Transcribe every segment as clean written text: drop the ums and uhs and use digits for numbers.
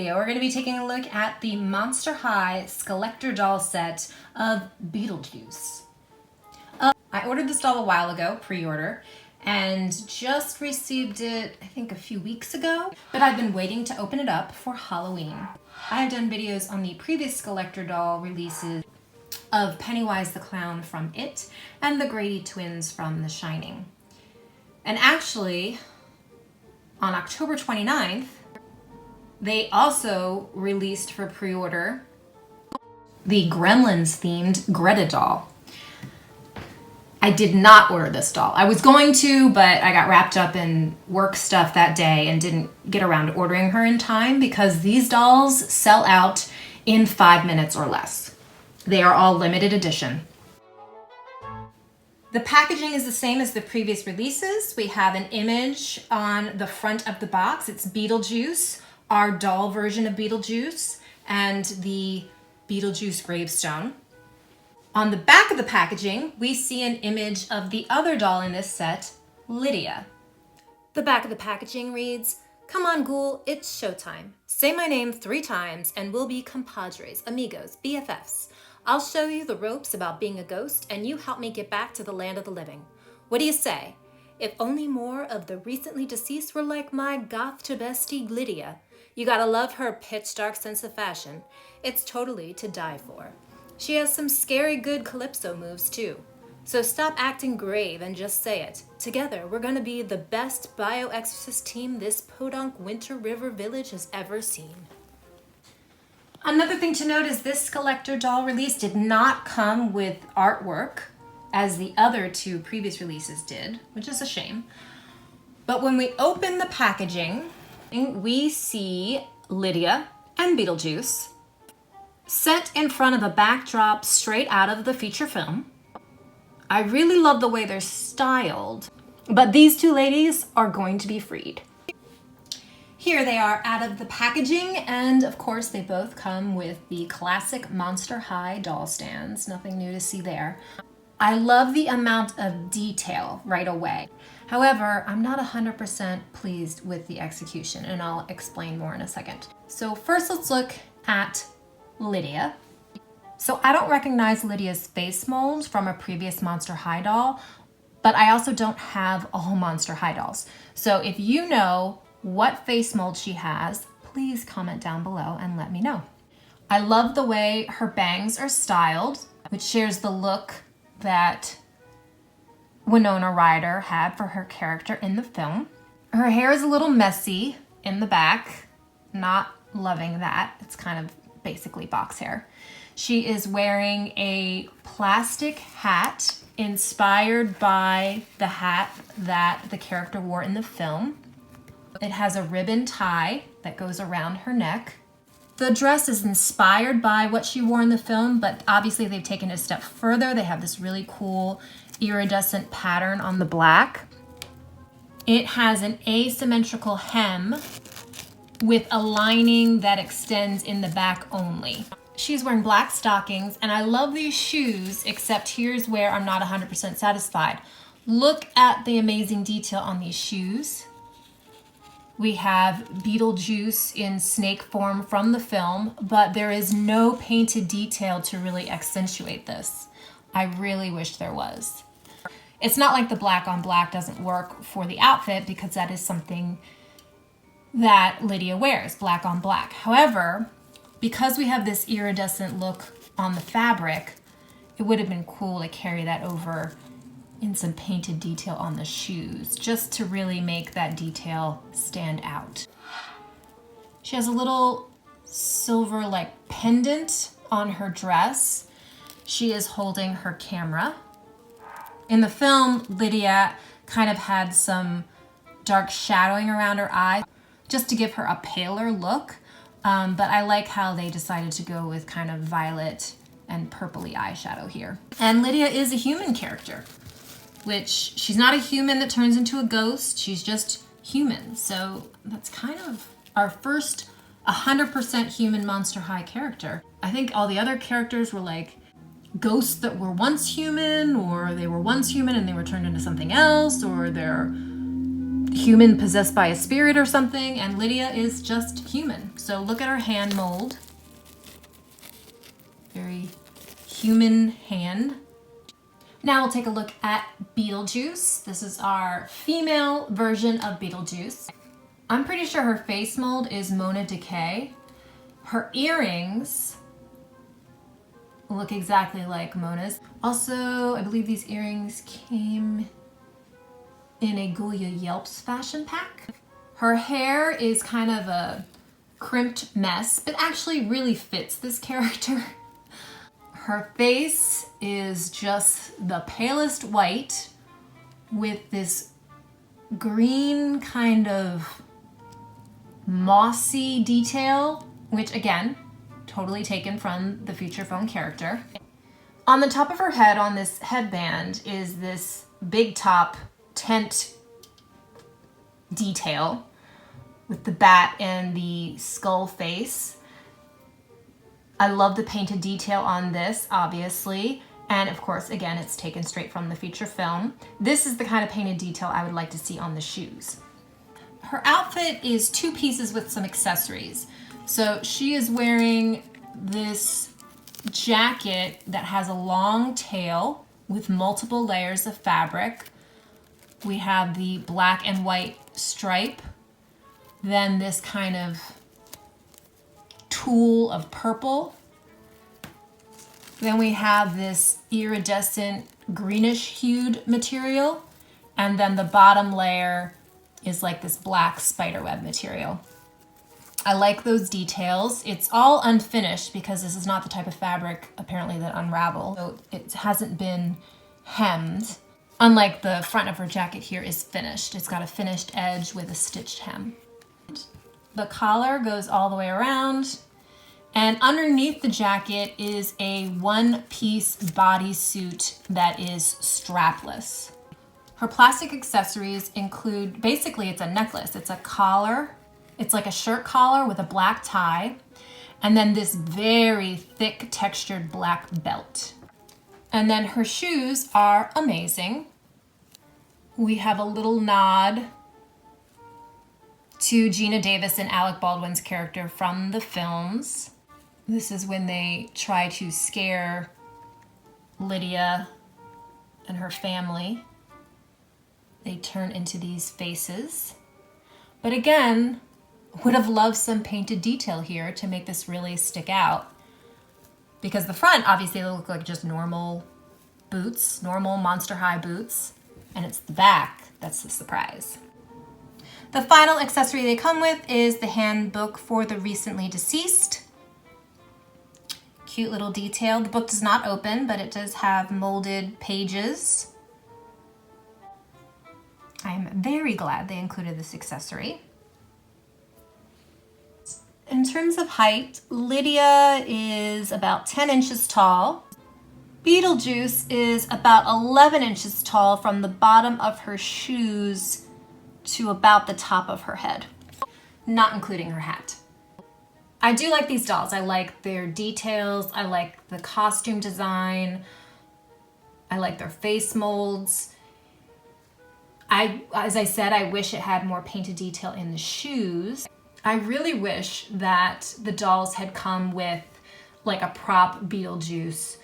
video, we're going to be taking a look at the Monster High Skullector doll set of Beetlejuice. I ordered this doll a while ago, pre-order, and just received it, I think, a few weeks ago, but I've been waiting to open it up for Halloween. I have done videos on the previous Skullector doll releases of Pennywise the Clown from It and the Grady twins from The Shining. And actually, on October 29th, they also released for pre-order the Gremlins-themed Greta doll. I did not order this doll. I was going to, but I got wrapped up in work stuff that day and didn't get around to ordering her in time because these dolls sell out in 5 minutes or less. They are all limited edition. The packaging is the same as the previous releases. We have an image on the front of the box. It's Beetlejuice, our doll version of Beetlejuice, and the Beetlejuice gravestone. On the back of the packaging, we see an image of the other doll in this set, Lydia. The back of the packaging reads, "Come on, ghoul, it's showtime. Say my name 3 times and we'll be compadres, amigos, BFFs. I'll show you the ropes about being a ghost and you help me get back to the land of the living. What do you say? If only more of the recently deceased were like my goth to bestie Lydia. You gotta love her pitch dark sense of fashion. It's totally to die for. She has some scary good calypso moves too. So stop acting grave and just say it. Together, we're gonna be the best bio-exorcist team this podunk Winter River Village has ever seen." Another thing to note is this Skullector doll release did not come with artwork as the other 2 previous releases did, which is a shame. But when we open the packaging, we see Lydia and Beetlejuice set in front of a backdrop straight out of the feature film. I really love the way they're styled, but these 2 ladies are going to be freed. Here they are out of the packaging, and of course they both come with the classic Monster High doll stands. Nothing new to see there. I love the amount of detail right away. However, I'm not 100% pleased with the execution, and I'll explain more in a second. So first let's look at Lydia. So I don't recognize Lydia's face mold from a previous Monster High doll, but I also don't have all Monster High dolls. So if you know what face mold she has, please comment down below and let me know. I love the way her bangs are styled, which shares the look that Winona Ryder had for her character in the film. Her hair is a little messy in the back, not loving that. It's kind of basically box hair. She is wearing a plastic hat inspired by the hat that the character wore in the film. It has a ribbon tie that goes around her neck. The dress is inspired by what she wore in the film, but obviously they've taken it a step further. They have this really cool iridescent pattern on the black. It has an asymmetrical hem with a lining that extends in the back only. She's wearing black stockings, and I love these shoes, except here's where I'm not 100% satisfied. Look at the amazing detail on these shoes. We have Beetlejuice in snake form from the film, but there is no painted detail to really accentuate this. I really wish there was. It's not like the black on black doesn't work for the outfit, because that is something that Lydia wears, black on black. However, because we have this iridescent look on the fabric, it would have been cool to carry that over in some painted detail on the shoes, just to really make that detail stand out. She has a little silver like pendant on her dress. She is holding her camera. In the film, Lydia kind of had some dark shadowing around her eye, just to give her a paler look. But I like how they decided to go with kind of violet and purpley eyeshadow here. And Lydia is a human character, which she's not a human that turns into a ghost. She's just human. So that's kind of our first 100% human Monster High character. I think all the other characters were like ghosts that were once human, or they were once human and they were turned into something else, or they're human possessed by a spirit or something, and Lydia is just human. So look at her hand mold. Very human hand. Now we'll take a look at Beetlejuice. This is our female version of Beetlejuice. I'm pretty sure her face mold is Mona Decay. Her earrings look exactly like Mona's. Also, I believe these earrings came in a Ghoulia Yelps fashion pack. Her hair is kind of a crimped mess, but actually really fits this character. Her face is just the palest white with this green kind of mossy detail, which again, totally taken from the feature phone character. On the top of her head, on this headband, is this big top tent detail with the bat and the skull face. I love the painted detail on this, obviously. And of course, again, it's taken straight from the feature film. This is the kind of painted detail I would like to see on the shoes. Her outfit is two pieces with some accessories. So she is wearing this jacket that has a long tail with multiple layers of fabric. We have the black and white stripe, then this kind of tulle of purple. Then we have this iridescent greenish hued material, and then the bottom layer is like this black spiderweb material. I like those details. It's all unfinished because this is not the type of fabric apparently that unravels. So it hasn't been hemmed. Unlike the front of her jacket here is finished. It's got a finished edge with a stitched hem. The collar goes all the way around, and underneath the jacket is a one-piece bodysuit that is strapless. Her plastic accessories include, basically it's a necklace. It's a collar. It's like a shirt collar with a black tie, and then this very thick textured black belt. And then her shoes are amazing. We have a little nod to Gina Davis and Alec Baldwin's character from the films. This is when they try to scare Lydia and her family. They turn into these faces. But again, would have loved some painted detail here to make this really stick out. Because the front, obviously, they look like just normal boots, normal Monster High boots. And it's the back that's the surprise. The final accessory they come with is the handbook for the recently deceased. Cute little detail. The book does not open, but it does have molded pages. I'm very glad they included this accessory. In terms of height, Lydia is about 10 inches tall. Beetlejuice is about 11 inches tall from the bottom of her shoes to about the top of her head, not including her hat. I do like these dolls. I like their details. I like the costume design. I like their face molds. As I said, I wish it had more painted detail in the shoes. I really wish that the dolls had come with like a prop Beetlejuice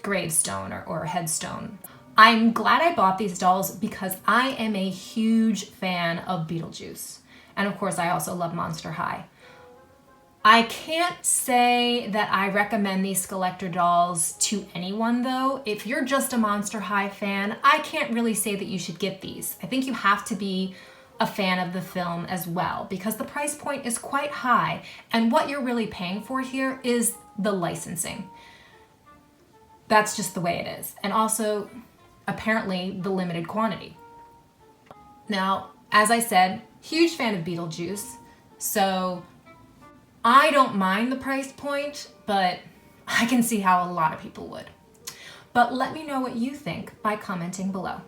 gravestone or headstone. I'm glad I bought these dolls because I am a huge fan of Beetlejuice. And of course, I also love Monster High. I can't say that I recommend these Skullector dolls to anyone though. If you're just a Monster High fan, I can't really say that you should get these. I think you have to be a fan of the film as well because the price point is quite high, and what you're really paying for here is the licensing. That's just the way it is. And also, apparently, the limited quantity. Now, as I said, huge fan of Beetlejuice, so I don't mind the price point, but I can see how a lot of people would. But let me know what you think by commenting below.